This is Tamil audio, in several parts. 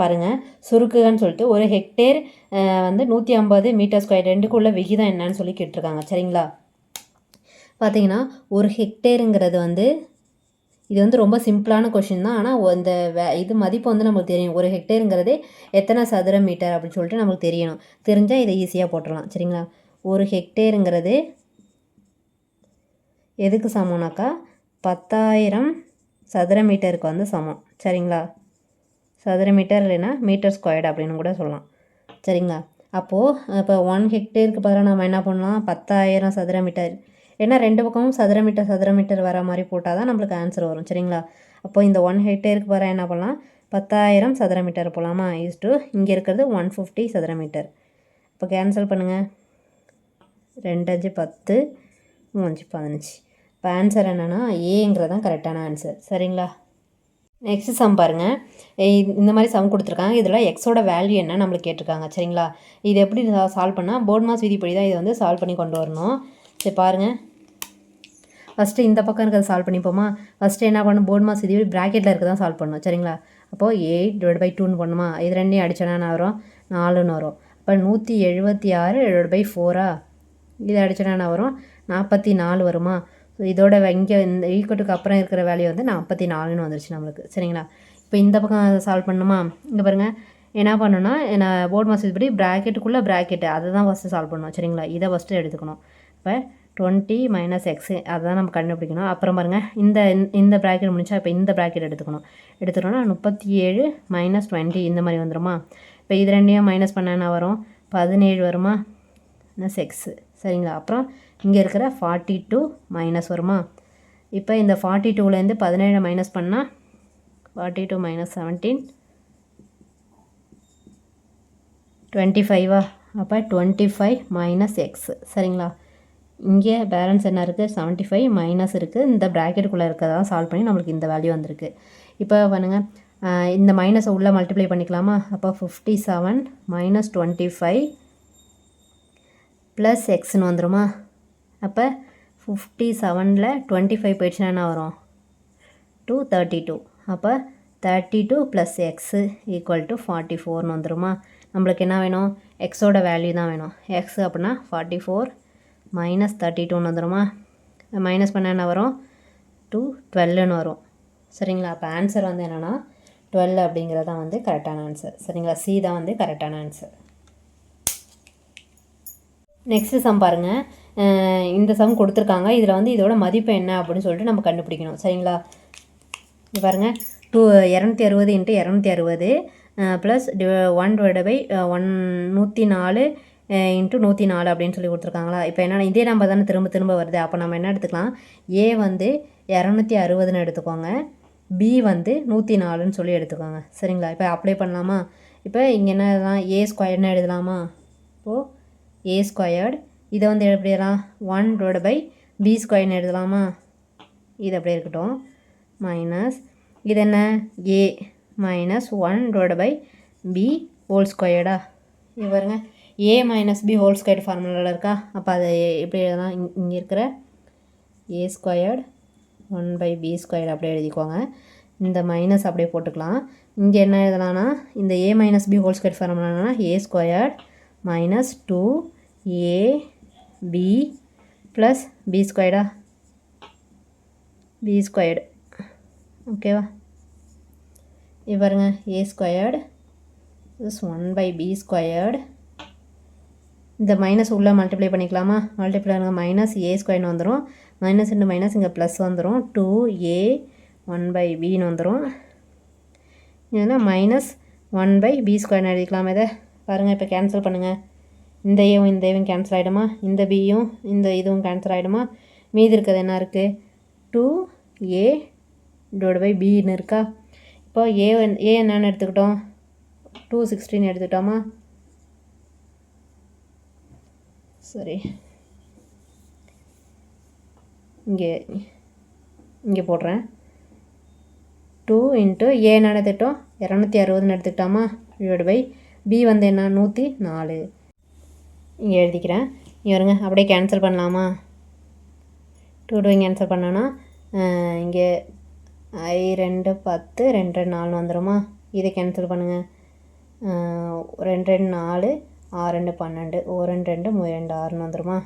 பாருங்கள், சுருக்குகன்னு சொல்லிட்டு ஒரு ஹெக்டேர் வந்து 150 மீட்டர் ஸ்கொயர் ரெண்டுக்குள்ள விகிதம் என்னன்னு சொல்லி கேட்டிருக்காங்க. சரிங்களா? பார்த்தீங்கன்னா ஒரு ஹெக்டேருங்கிறது வந்து இது வந்து ரொம்ப சிம்பிளான கொஷின் தான். ஆனால் இந்த இது மதிப்பு வந்து நமக்கு தெரியும். ஒரு ஹெக்டேருங்கிறது எத்தனை சதுர மீட்டர் அப்படின்னு சொல்லிட்டு நமக்கு தெரியணும். தெரிஞ்சால் இதை ஈஸியாக போட்டுடலாம். சரிங்களா? ஒரு ஹெக்டேருங்கிறது எதுக்கு சமம்னாக்கா 10,000 சதுர மீட்டருக்கு வந்து சமம். சரிங்களா? சதுர மீட்டர் இல்லைன்னா மீட்டர் ஸ்கொயர்டு அப்படின்னு கூட சொல்லலாம். சரிங்களா? அப்போது இப்போ 1 ஹெக்டேருக்கு பதிலாக நம்ம என்ன பண்ணலாம், 10,000 சதுர மீட்டர். ஏன்னா ரெண்டு பக்கமும் சதுர மீட்டர் வர மாதிரி போட்டால் தான் நம்மளுக்கு ஆன்சர் வரும். சரிங்களா? அப்போது இந்த 1 ஹெக்டேருக்கு பதிலாக என்ன பண்ணலாம், 10,000 சதுர மீட்டர் போகலாமா, இங்கே இருக்கிறது 150 சதுர மீட்டர். இப்போ கேன்சல் பண்ணுங்கள். 2 5 10 3 15. இப்போ ஆன்சர் என்னென்னா ஏங்கிறது தான் கரெக்டான ஆன்சர். சரிங்களா? நெக்ஸ்ட் சம் பாருங்கள். இந்த மாதிரி சம் கொடுத்துருக்காங்க. இதில் எக்ஸோட வேல்யூ என்ன நம்மளுக்கு கேட்டிருக்காங்க. சரிங்களா? இது எப்படி சால்வ் பண்ணால் போர்ட்மாஸ் விதிப்படி தான் இதை வந்து சால்வ் பண்ணி கொண்டு வரணும். சரி பாருங்கள், ஃபஸ்ட்டு இந்த பக்கம் இருக்கிறத சால்வ் பண்ணிப்போமா. ஃபஸ்ட்டு என்ன பண்ணணும், போர்ட்மாஸ் விதிப்படி ப்ராக்கெட்டில் இருக்க தான் சால்வ் பண்ணணும். சரிங்களா? அப்போது 8/2ன்னு பண்ணுமா. இது ரெண்டையும் அடிச்சோன்னா என்ன வரும், 4ன்னு வரும். அப்போ 176/4 இதை அடிச்சோன்னா என்ன வரும், 44 வருமா. ஸோ இதோட இங்கே இந்த ஈக்குவட்டுக்கு அப்புறம் இருக்கிற வேல்யூ வந்து 44ன்னு வந்துருச்சு நம்மளுக்கு. சரிங்களா? இப்போ இந்த பக்கம் சால்வ் பண்ணணுமா. இங்கே பாருங்கள், என்ன பண்ணணும்னா நான் போர்ட் மாஸ் இதுபடி ப்ராக்கெட்டுக்குள்ளே ப்ராக்கெட்டு அதை தான் ஃபஸ்ட்டு சால்வ் பண்ணணும். சரிங்களா? இதை ஃபஸ்ட்டு எடுத்துக்கணும். இப்போ 20 - x அதை தான் நம்ம கண்டுபிடிக்கணும். அப்புறம் பாருங்கள், இந்த ப்ராக்கெட் முடிச்சா இப்போ இந்த ப்ராக்கெட் எடுத்துக்கணும்னா 37 - 20 இந்த மாதிரி வந்துடுமா. இப்போ இது ரெண்டையும் மைனஸ் பண்ண என்ன வரும், 17 வருமா, -x. சரிங்களா? அப்புறம் இங்கே இருக்கிற 42 மைனஸ் வருமா. இப்போ இந்த 42லேருந்து 17 மைனஸ் பண்ணால் 42 - 17 25. அப்போ 25 - x. சரிங்களா? இங்கே பேலன்ஸ் என்ன இருக்குது, 75 மைனஸ் இருக்குது. இந்த ப்ராக்கெட்டுக்குள்ளே இருக்கிறதான் சால்வ் பண்ணி நம்மளுக்கு இந்த வேல்யூ வந்திருக்கு. இப்போ பண்ணுங்கள், இந்த மைனஸை உள்ளே மல்டிப்ளை பண்ணிக்கலாமா. அப்போ 57 - 25 ப்ளஸ் எக்ஸ்ன்னு வந்துடுமா. அப்போ 57ல் 25 போயிடுச்சுன்னா என்ன வரும், 232. அப்போ 32 + x = 44ன்னு வந்துடுமா. நம்மளுக்கு என்ன வேணும், எக்ஸோட வேல்யூ தான் வேணும். எக்ஸ் அப்படின்னா 44 - 32ன்னு வந்துடுமா. மைனஸ் பண்ண என்ன வரும், 12ன்னு வரும். சரிங்களா? அப்போ ஆன்சர் வந்து என்னென்னா 12 அப்படிங்கிறது தான் வந்து கரெக்டான ஆன்சர். சரிங்களா? சி தான் வந்து கரெக்டான ஆன்சர். நெக்ஸ்ட்டு சம் பாருங்கள். இந்த சம் கொடுத்துருக்காங்க. இதில் வந்து இதோட மதிப்பு என்ன அப்படின்னு சொல்லிட்டு நம்ம கண்டுபிடிக்கணும். சரிங்களா? இது பாருங்கள், 260 × 260 ப்ளஸ் 1/104 × 104 அப்படின்னு சொல்லி கொடுத்துருக்காங்களா. இப்போ என்னென்னா இதே நம்பர் தானே திரும்ப திரும்ப வருது. அப்போ நம்ம என்ன எடுத்துக்கலாம், ஏ வந்து 260ன்னு எடுத்துக்கோங்க, பி வந்து 104ன்னு சொல்லி எடுத்துக்கோங்க. சரிங்களா? இப்போ அப்ளை பண்ணலாமா. இப்போ இங்கே என்ன எழுதலாம், ஏ ஸ்கொயர்னு எழுதலாமா. இப்போது ஏ ஸ்கொயர்டு இதை வந்து எப்படி எழுதலாம், 1/b² எழுதலாமா. இது அப்படியே இருக்கட்டும். மைனஸ் இது என்ன, ஏ மைனஸ் 1/b². இது பாருங்க, a - b² ஃபார்முலாவில் இருக்கா. அப்போ அதை எப்படி எழுதலாம், இங்கே இருக்கிற a² 1/b² அப்படியே எழுதிக்கோங்க. இந்த மைனஸ் அப்படியே போட்டுக்கலாம். இங்கே என்ன எழுதலாம்னா, இந்த a - b² ஃபார்முலானா a² - 2ab + b². b². ஓகேவா. இது பாருங்க, a² + 1/b². இந்த மைனஸ் உள்ளே மல்டிப்ளை பண்ணிக்கலாமா. மல்டிப்ளை பண்ணுங்கள், -a² வந்துடும். மைனஸ் இன்ட்டு மைனஸ் இங்கே ப்ளஸ் வந்துடும். 2a 1/bன்னு வந்துடும். இல்லைன்னா -1/b² எழுதிக்கலாம். இதை பாருங்கள், இப்போ கேன்சல் பண்ணுங்கள். இந்த ஏவும் இந்த ஏவும் கேன்சல் ஆகிடுமா, இந்த பியும் இந்த இதுவும் கேன்சல் ஆகிடுமா. மீதி இருக்கிறது என்ன இருக்குது, 2a/bன்னு இருக்கா. இப்போ ஏ என்னன்னு எடுத்துக்கிட்டோம், 216 எடுத்துக்கிட்டோமா. சரி, இங்கே போடுறேன். 2 × a என்ன எடுத்துக்கிட்டோம், 260ன்னு எடுத்துக்கிட்டோமா. b வந்து என்ன, 104. இங்கே எழுதிக்கிறேன். இவருங்க அப்படியே கேன்சல் பண்ணலாமா. 2 கேன்சல் பண்ணோன்னா இங்கே 2 10 2 4 வந்துடுமா. இதை கேன்சல் பண்ணுங்கள். 2 2 4 6 2 12 1 2 2 3 2 6 வந்துடுமா?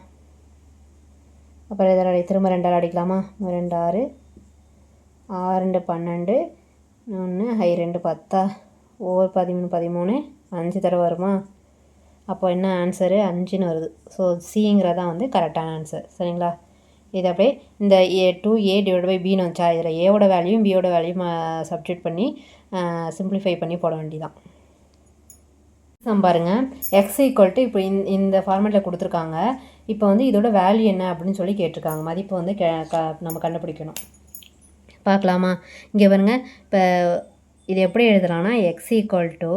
அப்புறம் இதில் திரும்ப 2 அடிக்கலாமா? 2 6 6 2 12 1 2 10 ஒவ்வொரு 13 13 5 தடவை வருமா? அப்போ என்ன ஆன்சரு? 5ன்னு வருது. ஸோ சிங்கிறதான் வந்து கரெக்டான ஆன்சர். சரிங்களா? இது அப்படியே இந்த 2a டிவைட் பை பின்னு வந்துச்சா, இதில் ஏவோட வேல்யூயும் பியோட வேல்யூயும் சப்ஸ்டியூட் பண்ணி சிம்பிளிஃபை பண்ணி போட வேண்டியதான். பாருங்கள், எக்ஸ் ஈக்குவல் டு இப்போ இந்த ஃபார்மேட்டில் கொடுத்துருக்காங்க. இப்போ வந்து இதோட வேல்யூ என்ன அப்படின்னு சொல்லி கேட்டிருக்காங்க. மதிப்பு வந்து நம்ம கண்டுபிடிக்கணும். பார்க்கலாமா? இங்கே பாருங்கள், இப்போ இது எப்படி எழுதலாம்னா எக்ஸ் ஈக்குவல் டு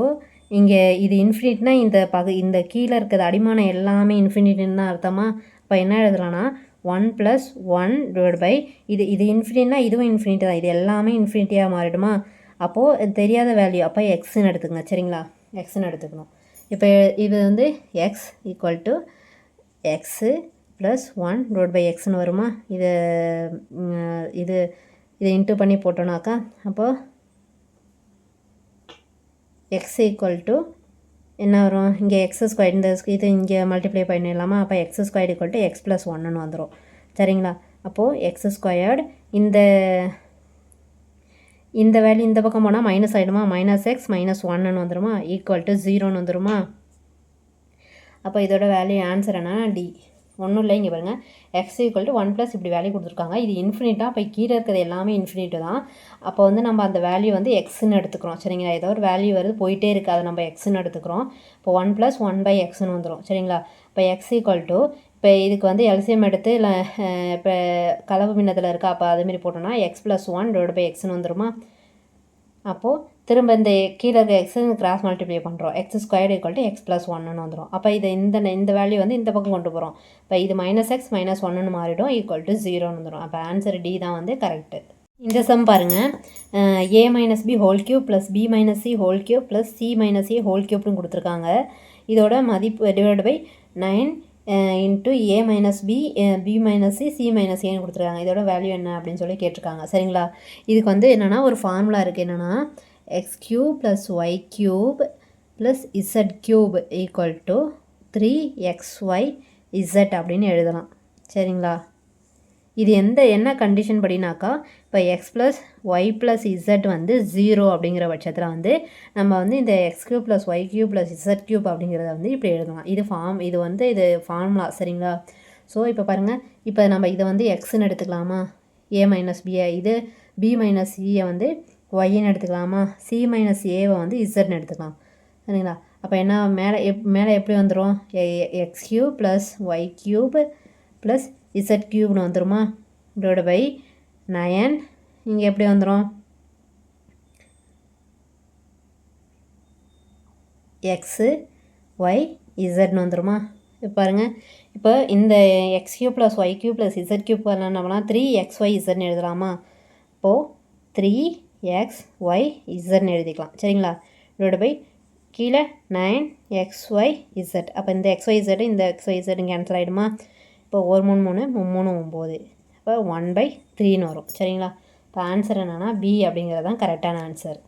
இங்கே இது இன்ஃபினிட்னா இந்த கீழே இருக்கிறது அடிமானம் எல்லாமே இன்ஃபினிட்டின்னு தான் அர்த்தமா? இப்போ என்ன எழுதலாம்னா 1 + 1 டிவைட் பை இது இன்ஃபினிட்னா இதுவும் இன்ஃபினிட்டி தான். இது எல்லாமே இன்ஃபினிட்டியாக மாறிடுமா? அப்போது தெரியாத வேல்யூ அப்போ எக்ஸ்ன்னு எடுத்துக்கங்க. சரிங்களா? எக்ஸ்ன்னு எடுத்துக்கணும். இப்போ இது வந்து x equal to x plus 1 divide by எக்ஸ்ன்னு வருமா? இது இன்ட்டு பண்ணி போட்டோன்னாக்கா அப்போது எக்ஸ் ஈக்குவல் டு என்ன வரும்? இங்கே எக்ஸ் ஸ்கொயர் இது இங்கே மல்டிப்ளை பண்ணிடலாமா? அப்போ x square equal to x plus 1ன்னு வந்துடும். சரிங்களா? அப்போது எக்ஸ் ஸ்கொயர்டு இந்த வேல்யூ இந்த பக்கம் போனால் மைனஸ் ஆகிடுமா? -x -1ன்னு வந்துடுமா? ஈக்குவல் டு 0ன்னு வந்துடுமா? அப்போ இதோட வேல்யூ ஆன்சர் என்னன்னா டி. ஒன்றும் இல்லை, இங்கே பாருங்கள், எக்ஸ் ஈக்குவல் டு 1 + இப்படி வேல்யூ கொடுத்துருக்காங்க. இது இன்ஃபினிட்டாக, அப்போ கீழே இருக்கிறது எல்லாமே இன்ஃபினிட்டு தான். அப்போ வந்து நம்ம அந்த வேல்யூ வந்து எக்ஸ்ன்னு எடுத்துக்கிறோம். சரிங்களா? ஏதோ ஒரு வேல்யூ வருது போயிட்டே இருக்குது, அதை நம்ம எக்ஸ்ன்னு எடுத்துக்கிறோம். இப்போ 1 + 1/xன்னு வந்துடும். சரிங்களா? இப்போ எக்ஸ் ஈக்குவல் டு இப்போ இதுக்கு வந்து எல்சிஎம் எடுத்து இல்லை இப்போ கலவு பின்னத்தில் இருக்கா, அப்போ அதுமாரி போட்டோம்னா எக்ஸ் + 1 டிவைட் பை எக்ஸ்ன்னு வந்துடுமா? அப்போது திரும்ப இந்த கீழே இருக்க எக்ஸு கிராஸ் மல்டிப்ளை பண்ணுறோம். X square equal to x plus 1ன்னு வந்துடும். அப்போ இதை இந்த வேல்யூ வந்து இந்த பக்கம் கொண்டு போகிறோம். இப்போ இது -x -1ன்னு மாறிடும், ஈக்குவல் டு 0ன்னு வந்துடும். அப்போ ஆன்சர் டி தான் வந்து கரெக்டு. இந்த சம் பாருங்கள், a - b whole cube plus b - c whole cube plus c - a whole கியூப்னு கொடுத்துருக்காங்க. இதோட மதிப்பு divide by 9 into a - b b - c c - aன்னு கொடுத்துருக்காங்க. இதோட வேல்யூ என்ன அப்படின்னு சொல்லி கேட்டிருக்காங்க. சரிங்களா? இதுக்கு வந்து என்னென்னா ஒரு ஃபார்முலா இருக்குது. என்னென்னா x³ + y³ + z³ equal to 3xyz அப்படின்னு எழுதலாம். சரிங்களா? இது என்ன கண்டிஷன் படினாக்கா, இப்போ x + y + z வந்து 0 அப்படிங்கிற பட்சத்தில் வந்து நம்ம வந்து இந்த x³ + y³ + z³ அப்படிங்கிறத வந்து இப்படி எழுதலாம். இது ஃபார்முலா. சரிங்களா? ஸோ இப்போ பாருங்கள், இப்போ நம்ம இதை வந்து எக்ஸ்ன்னு எடுத்துக்கலாமா? a - b இது b - c வந்து ஒய்ன்னு எடுத்துக்கலாமா? c - aவை வந்து இசட்னு எடுத்துக்கலாம். சரிங்களா? அப்போ என்ன மேலே எப்படி வந்துடும்? x³ + y³ + z³ வந்துடுமா? டிவைட் பை 9 இங்கே எப்படி வந்துடும்? எக்ஸு ஒய் இசட்னு வந்துடுமா? இப்போ பாருங்கள், இப்போ இந்த x³ + y³ + z³ என்னன்னா 3xyzன்னு எழுதலாமா? இப்போது 3xyzன்னு எழுதிக்கலாம். சரிங்களா? டிவைட் பை கீழே 9xyz. அப்போ இந்த xyz இந்த xyz கேன்சல் ஆகிடுமா? இப்போ 1 3 3 3 9. இப்போ 1/3ன்னு வரும். சரிங்களா? இப்போ ஆன்சர் என்னென்னா பி அப்படிங்கிறது தான் கரெக்டான ஆன்சர்.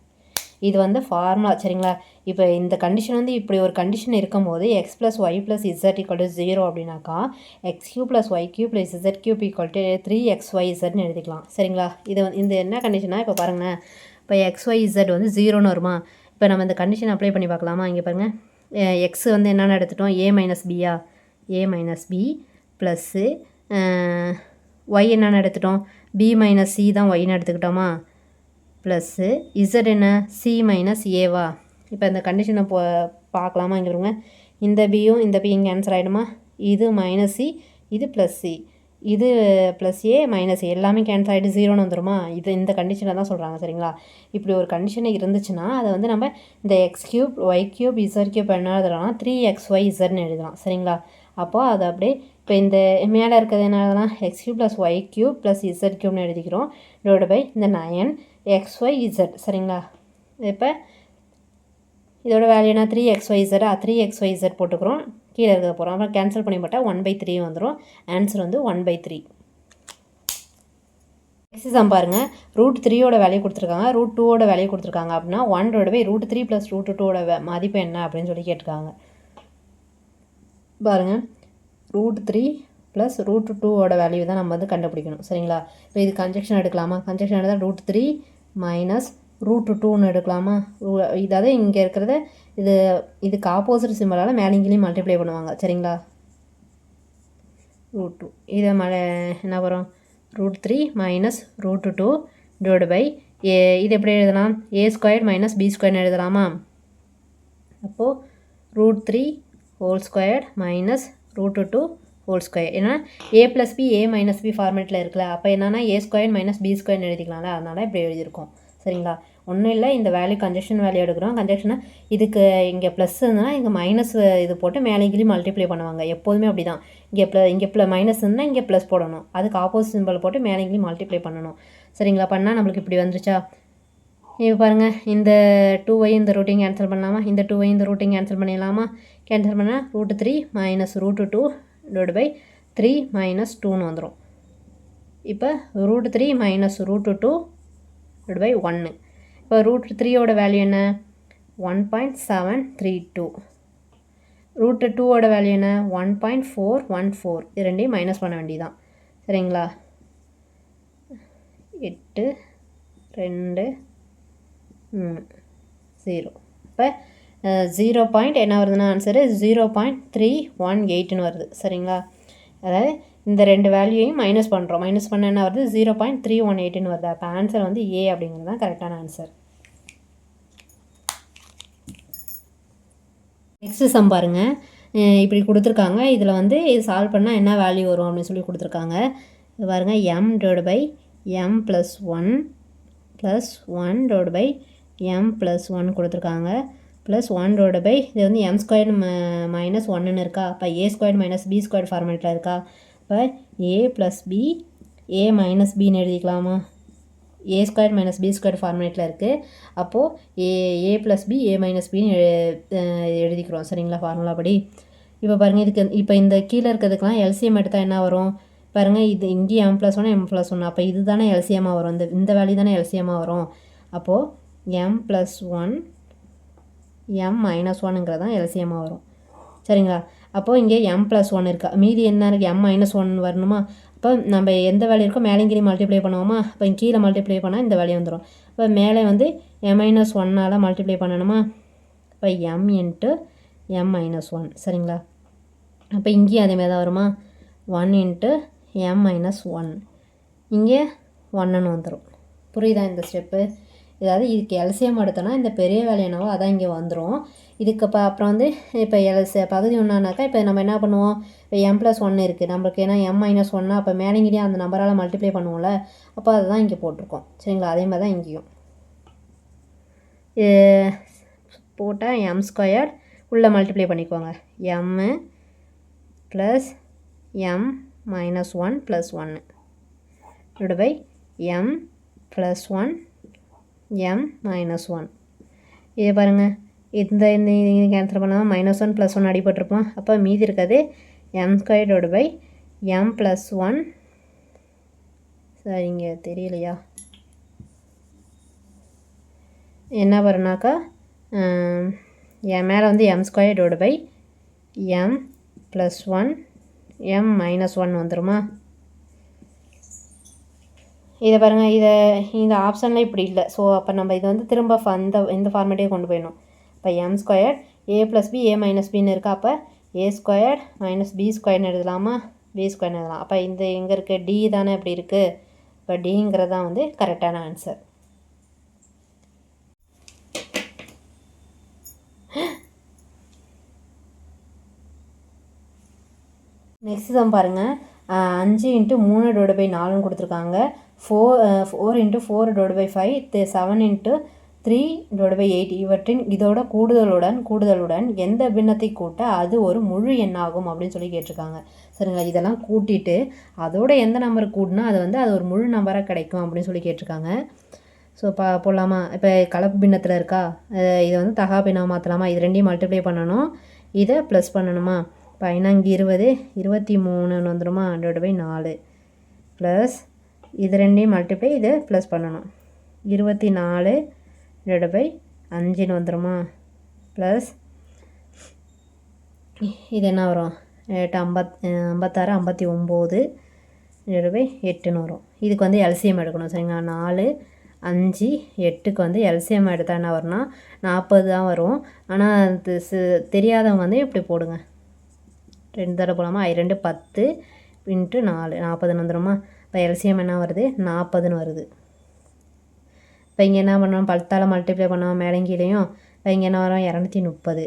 இது வந்து ஃபார்முலா. சரிங்களா? இப்போ இந்த கண்டிஷன் வந்து இப்படி ஒரு கண்டிஷன் இருக்கும்போது x + y + z = 0 அப்படின்னாக்கா x³ + y³ + z³ = 3xyzன்னு எழுதிக்கலாம். சரிங்களா? இந்த என்ன கண்டிஷனா, இப்போ பாருங்கள், இப்போ xyz வந்து 0ன்னு வருமா? இப்போ நம்ம இந்த கண்டிஷன் அப்ளை பண்ணி பார்க்கலாமா? இங்கே பாருங்கள், எக்ஸ் வந்து என்னென்னு எடுத்துட்டோம்? a - b-ஆ? a - b ப்ளஸ்ஸு ஒய் என்னென்னு எடுத்துட்டோம்? b - c தான் ஒய்ன்னு எடுத்துக்கிட்டோமா? ப்ளஸ்ஸு இசட் என்ன? c - a-வா? இப்போ இந்த கண்டிஷனை பார்க்கலாமா? இங்கே பாருங்க, இந்த பியும் இந்த பியும் கேன்சல் ஆகிடுமா? இது -c இது +c இது +a -a எல்லாமே கேன்சல் ஆகிட்டு 0ன்னு வந்துடுமா? இந்த கண்டிஷனை தான் சொல்கிறாங்க. சரிங்களா? இப்படி ஒரு கண்டிஷனை இருந்துச்சுன்னா அதை வந்து நம்ம இந்த x³ y³ z³ என்ன எழுதலாம்னா 3xyzன்னு எழுதலாம். சரிங்களா? அப்போது அது அப்படியே இப்போ இந்த மேலே இருக்கிறது என்ன எழுதலாம்? x³ + y³ + z³ எழுதிக்கிறோம். டிவைட் பை இந்த 9xyz. சரிங்களா? இப்போ இதோட வேல்யூ என்ன? 3xyz 3xyz போட்டுக்கிறோம், கீழே இருக்க போகிறோம். அப்புறம் கேன்சல் பண்ணி போட்டால் 1/3 வந்துடும். ஆன்சர் வந்து 1/3. நெக்ஸ்ட் சம் பாருங்கள். √3யோட வேல்யூ கொடுத்துருக்காங்க, √2ஓட வேல்யூ கொடுத்துருக்காங்க. அப்படின்னா 1/√3 + √2ஓட மதிப்பு என்ன அப்படின்னு சொல்லி கேட்டிருக்காங்க. பாருங்கள், √3 + √2ஓட வேல்யூ தான் நம்ம வந்து கண்டுபிடிக்கணும். சரிங்களா? இப்போ இது கன்ஜெக்ஷன் எடுக்கலாமா? கன்ஜெக்ஷன் எடுத்தால் √3 - √2ன்னு எடுக்கலாமா? இதாவது இங்கே இருக்கிறத இதுக்கு ஆப்போசிட் சிம்பிளால் மேலேங்களையும் மல்டிப்ளை பண்ணுவாங்க. சரிங்களா? √2 இதை என்ன வரும்? √3 - √2 / இது எப்படி எழுதலாம்? a² - b² எழுதலாமா? அப்போது √3² - √2² ஏன்னா a + b a - b ஃபார்மேட்டில் இருக்குல்ல. அப்போ என்னன்னா a² - b² எழுதிக்கலாம்ல, அதனால் இப்படி எழுதியிருக்கோம். சரிங்களா? ஒன்றும் இல்லை, இந்த வேல்யூ கன்ஜெக்ஷன் வேல்யூ எடுக்கிறோம். கன்ஜெக்ஷனை இதுக்கு இங்கே ப்ளஸ் இருந்தால் இங்கே மைனஸ் இது போட்டு மேலேங்கிலையும் மல்டிப்ளை பண்ணுவாங்க. எப்போதுமே அப்படி தான். இங்கே மைனஸ் இருந்தால் இங்கே ப்ளஸ் போடணும். அதுக்கு ஆப்போசிட் சிம்பிள் போட்டு மேலேங்கிலையும் மல்டிப்ளை பண்ணணும். சரிங்களா? பண்ணால் நம்மளுக்கு இப்படி வந்துருச்சா? இப்போ பாருங்கள், இந்த 2y இந்த ரூட்டிங் கேன்சல் பண்ணலாமா? இந்த 2y இந்த ரூட்டிங் கேன்சல் பண்ணிடலாமா? கேன்சல் பண்ணால் √3 - √2 / 3 - 2ன்னு வந்துடும். இப்போ √3 - √2 / 1. இப்போ √3யோட வேல்யூ என்ன? 1.732. √2ஓட வேல்யூ என்ன? 1.414. இது ரெண்டையும் மைனஸ் பண்ண வேண்டியதான். சரிங்களா? 8 2 3 0. இப்போ 0. என்ன வருதுன்னா ஆன்சரு 0.318ன்னு வருது. சரிங்களா? அதாவது இந்த ரெண்டு வேல்யூவையும் மைனஸ் பண்ணுறோம். மைனஸ் பண்ண என்ன வருது? 0.318ன்னு வருது. அப்போ ஆன்சர் வந்து ஏ அப்படிங்கிறது தான் கரெக்டான ஆன்சர். நெக்ஸ்ட்டு சம் பாருங்கள். இப்படி கொடுத்துருக்காங்க. இதில் வந்து இது சால்வ் பண்ணால் என்ன வேல்யூ வரும் அப்படின்னு சொல்லி கொடுத்துருக்காங்க. இது பாருங்கள், m/m + 1 + 1/m + 1 கொடுத்துருக்காங்க. ப்ளஸ் 1/, இது வந்து m² - 1ன்னு இருக்கா? அப்போ a² - b² ஃபார்மேட்டில் இருக்கா? இப்போ a + b a - bன்னு எழுதிக்கலாமா? a² - b² ஃபார்மேட்டில் இருக்குது. அப்போது a + b a - bன்னு எழுதிக்கிறோம். சரிங்களா? ஃபார்முலா படி. இப்போ பாருங்கள், இப்போ இந்த கீழே இருக்கிறதுக்கெலாம் எல்சிஎம் எடுத்தால் என்ன வரும்? பாருங்கள், இது இங்கேயும் m + 1 m + 1. அப்போ இது தானே எல்சிஎம்மாக வரும். இந்த வேல்யூ தானே எல்சிஎம்மாக வரும். அப்போது m + 1 m - 1ங்கிறது தான் எல்சிஎம்மாக வரும். சரிங்களா? அப்போது இங்கே m + 1 இருக்கா? மீதி என்ன இருக்குது? m - 1 வரணுமா? அப்போ நம்ம எந்த வேல்யூ இருக்கோ மேலேங்கிரி மல்டிப்ளை பண்ணுவோமா? இப்போ கீழே மல்டிப்ளை பண்ணால் இந்த வேல்யூ வந்துடும். இப்போ மேலே வந்து m - 1ஆல் மல்டிப்ளை பண்ணணுமா? இப்போ m × m - 1. சரிங்களா? அப்போ இங்கேயும் அதேமாதிரி தான் வருமா? 1 × m - 1. இங்கே 1ன்னு வந்துடும். புரியுதா இந்த ஸ்டெப்பு? ஏதாவது இதுக்கு எல்சிஎம் எடுத்தோன்னா இந்த பெரிய வேல்யூ என்னவோ அதான் இங்கே வந்துடும். இதுக்கு அப்புறம் வந்து இப்போ பகுதி ஒன்றானாக்கா இப்போ நம்ம என்ன பண்ணுவோம்? இப்போ m + 1 இருக்குது நம்மளுக்கு. ஏன்னா m - 1 அப்போ மேலேங்கிட்டே அந்த நம்பரால் மல்டிப்ளை பண்ணுவோம்ல. அப்போ அதுதான் இங்கே போட்டிருக்கோம். சரிங்களா? அதே மாதிரி தான் இங்கேயும் போட்டால் m² உள்ளே மல்டிப்ளை பண்ணிக்கோங்க. m + m - 1 + 1 / m + 1 m - 1. இதை பாருங்கள், இந்த கேன்சல் பண்ணாமல் -1 + 1 அடிபட்டிருப்போம். அப்போ மீதி இருக்கிறது m² / m + 1. சார் இங்கே தெரியலையா? என்ன வரும்னாக்கா என் மேலே வந்து m² / m + 1 m - 1 வந்துடுமா? இதை பாருங்கள், இந்த ஆப்ஷனில் இப்படி இல்லை. ஸோ அப்போ நம்ம இதை வந்து திரும்ப இந்த ஃபார்மேட்டே கொண்டு போயிடணும். இப்போ m² a + b a - bன்னு இருக்கா? அப்போ a² - b² எழுதலாமா? b² எழுதலாம். அப்போ இந்த எங்கே இருக்குது? d தானே இப்படி இருக்குது. இப்போ டிங்கிறது தான் வந்து கரெக்டான ஆன்சர். நெக்ஸ்ட் தான் பாருங்கள், 5 × 3 / 4ன்னு கொடுத்துருக்காங்க. 4 × 4 / 5 7 × 3 / 8 இவற்றின் இதோட கூடுதலுடன் எந்த பின்னத்தை கூட்ட அது ஒரு முழு எண்ணாகும் அப்படின்னு சொல்லி கேட்டிருக்காங்க. சரிங்களா? இதெல்லாம் கூட்டிட்டு அதோட எந்த நம்பர் கூட்டினா அது ஒரு முழு நம்பராக கிடைக்கும் அப்படின்னு சொல்லி கேட்டிருக்காங்க. ஸோ போடலாமா? இப்போ கலப்பு பின்னத்தில் இருக்கா? இதை வந்து தகா பின்னாக மாற்றலாமா? இது ரெண்டையும் மல்டிப்ளை பண்ணணும், இதை ப்ளஸ் பண்ணணுமா? இப்போ 5 × 20 23ன்னு வந்துடுமா? / 4 ப்ளஸ் இது ரெண்டையும் மல்டிப்ளை இதை ப்ளஸ் பண்ணணும். 24/5 வந்துடுமா? ப்ளஸ் இது என்ன வரும்? 56 59 8ன்னு வரும். இதுக்கு வந்து எல்சிஎம் எடுக்கணும். சரிங்களா? 4 5 8க்கு வந்து எல்சிஎம் எடுத்தால் என்ன வரும்னா 40 தான் வரும். ஆனால் தெரியாதவங்க வந்து இப்படி போடுங்க. 2 தடவை போடாமல் 2 10 × 4 40 வந்துடுமா? இப்போ எல்சிஎம் என்ன வருது? 40ன்னு வருது. இப்போ இங்கே என்ன பண்ணணும்? 10ஆல் மல்டிப்ளை பண்ணோம் மேலங்கீழையும். இப்போ இங்கே என்ன வரும்? 230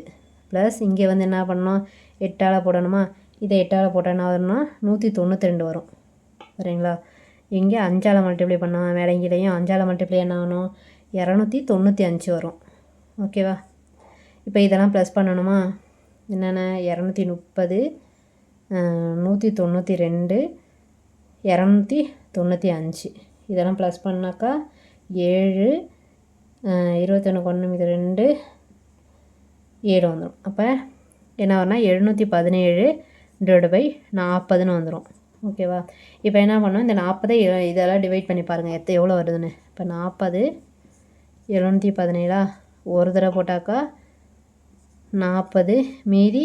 ப்ளஸ் இங்கே வந்து என்ன பண்ணணும்? 8ஆல் போடணுமா? இதை 8ஆல் போட்டால் என்ன வரும்னா 192 வரும். சரிங்களா? இங்கே 5ஆல் மல்டிப்ளை பண்ணோம் மேலங்கீழையும். 5ஆல் மல்டிப்ளை என்ன ஆகணும்? 295 வரும். ஓகேவா? இப்போ இதெல்லாம் ப்ளஸ் பண்ணணுமா? என்னென்ன? 230 192 295 இதெல்லாம் ப்ளஸ் பண்ணாக்கா 7 21 1 2 7 வந்துடும். அப்போ என்ன வரும்னா 717/40ன்னு வந்துடும். ஓகேவா? இப்போ என்ன பண்ணோம்? இந்த 40 இதெல்லாம் டிவைட் பண்ணி பாருங்கள் எவ்வளோ வருதுன்னு. இப்போ 40 717 ஒரு தடவை போட்டாக்கா 40 மீதி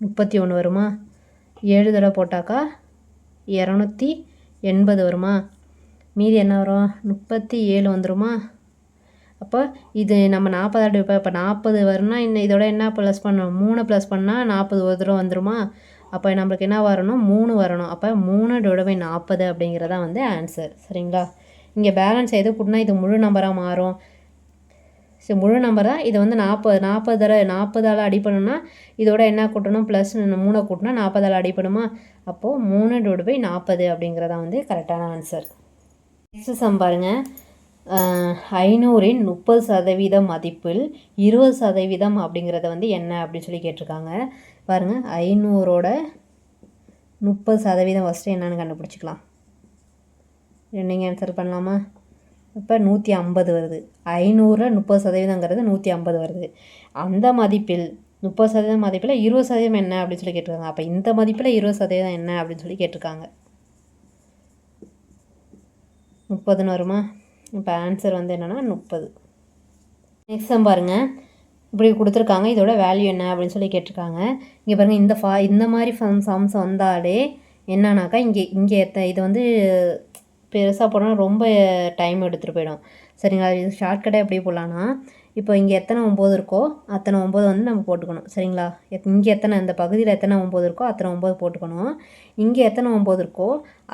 31 வருமா? 7 தடவை போட்டாக்கா 280 வருமா? மீதி என்ன வரும்? 37 வந்துடுமா? அப்போ இது நம்ம 40 இப்போ 40 வரும்னா இன்னும் இதோட என்ன ப்ளஸ் பண்ணணும்? 3 ப்ளஸ் பண்ணால் 40 ஒரு தடவை வந்துடுமா? அப்போ நம்மளுக்கு என்ன வரணும்? 3 வரணும். அப்போ 3/40 அப்படிங்கிறதா வந்து ஆன்சர். சரிங்களா? இங்கே பேலன்ஸ் எது கூட்டினா இது முழு நம்பராக மாறும். சரி, முழு நம்பர் தான். இது வந்து 40 தடவை 40ஆல் அடிப்படணும்னா இதோட என்ன கூட்டணும்? ப்ளஸ் 3 கூட்டினா 40ஆல் அடிப்பணுமா? அப்போது 3/40 அப்படிங்கிறதா வந்து கரெக்டான ஆன்சர். நெக்ஸ்ட்டு சம் பாருங்கள். 500இன் 30% மதிப்பில் 20% அப்படிங்கிறத வந்து என்ன அப்படின்னு சொல்லி கேட்டிருக்காங்க. பாருங்கள், 500ஓட 30% ஃபஸ்ட்டு என்னென்னு கண்டுபிடிச்சிக்கலாம். நீங்கள் ஆன்சர் பண்ணலாமா? இப்போ 150 வருது. 500 30%ங்கிறது 150 வருது. அந்த மதிப்பில் 30% மதிப்பில் 20% என்ன அப்படின்னு சொல்லி கேட்டிருக்காங்க. அப்போ இந்த மதிப்பில் 20% என்ன அப்படின்னு சொல்லி கேட்டிருக்காங்க. 30ன்னு வருமா? இப்போ ஆன்சர் வந்து என்னென்னா 30. நெக்ஸ்ட் சம் பாருங்கள். இப்படி கொடுத்துருக்காங்க. இதோட வேல்யூ என்ன அப்படின்னு சொல்லி கேட்டிருக்காங்க. இங்கே பாருங்கள், இந்த மாதிரி சம்ஸ் வந்தாலே என்னன்னாக்கா இங்கே இது வந்து பெருசாக போனால் ரொம்ப டைம் எடுத்துகிட்டு போயிடும். சரிங்களா? இது ஷார்ட்கட்டாக எப்படி போடலான்னா, இப்போ இங்கே எத்தனை 9 இருக்கோ அத்தனை 9 வந்து நம்ம போட்டுக்கணும். சரிங்களா? இங்கே எத்தனை இந்த பகுதியில் எத்தனை 9 இருக்கோ அத்தனை 9 போட்டுக்கணும். இங்கே எத்தனை 9 இருக்கோ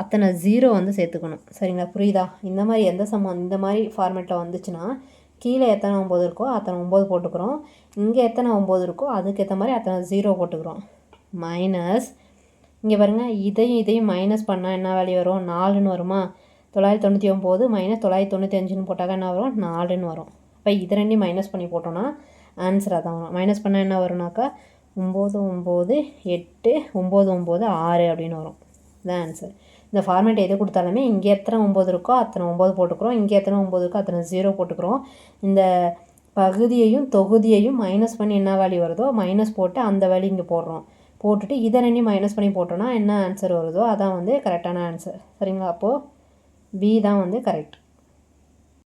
அத்தனை 0 வந்து சேர்த்துக்கணும். சரிங்களா? புரியுதா? இந்த மாதிரி எந்த சம்மம் இந்த மாதிரி ஃபார்மேட்டில் வந்துச்சுன்னா கீழே எத்தனை 9 இருக்கோ அத்தனை 9 போட்டுக்கிறோம். இங்கே எத்தனை 9 இருக்கோ அதுக்கேற்ற மாதிரி அத்தனை 0 போட்டுக்கிறோம். மைனஸ் இங்கே பாருங்கள், இதையும் மைனஸ் பண்ணால் என்ன வேல்யூ வரும்? 4ன்னு வருமா? 999 மைனஸ் 995ன்னு போட்டாக்க என்ன வரும்? 4ன்னு வரும். இப்போ இது ரெண்டையும் மைனஸ் பண்ணி போட்டோன்னா ஆன்சர் அதான் வரும். மைனஸ் பண்ணால் என்ன வரும்னாக்கா 9 9 8 9 9 6 அப்படின்னு வரும். இதுதான் ஆன்சர். இந்த ஃபார்மேட் எது கொடுத்தாலுமே இங்கே எத்தனை 9 இருக்கோ அத்தனை 9 போட்டுக்கிறோம். இங்கே எத்தனை 9 இருக்கோ அத்தனை 0 போட்டுக்கிறோம். இந்த பகுதியையும் தொகுதியையும் மைனஸ் பண்ணி என்ன வேல்யூ வருதோ மைனஸ் போட்டு அந்த வேல்யூ இங்கே போடுறோம். போட்டுட்டு இதை ரெண்டையும் மைனஸ் பண்ணி போட்டோன்னா என்ன ஆன்சர் வருதோ அதான் வந்து கரெக்டான ஆன்சர். சரிங்களா? அப்போது பி தான் வந்து கரெக்ட்.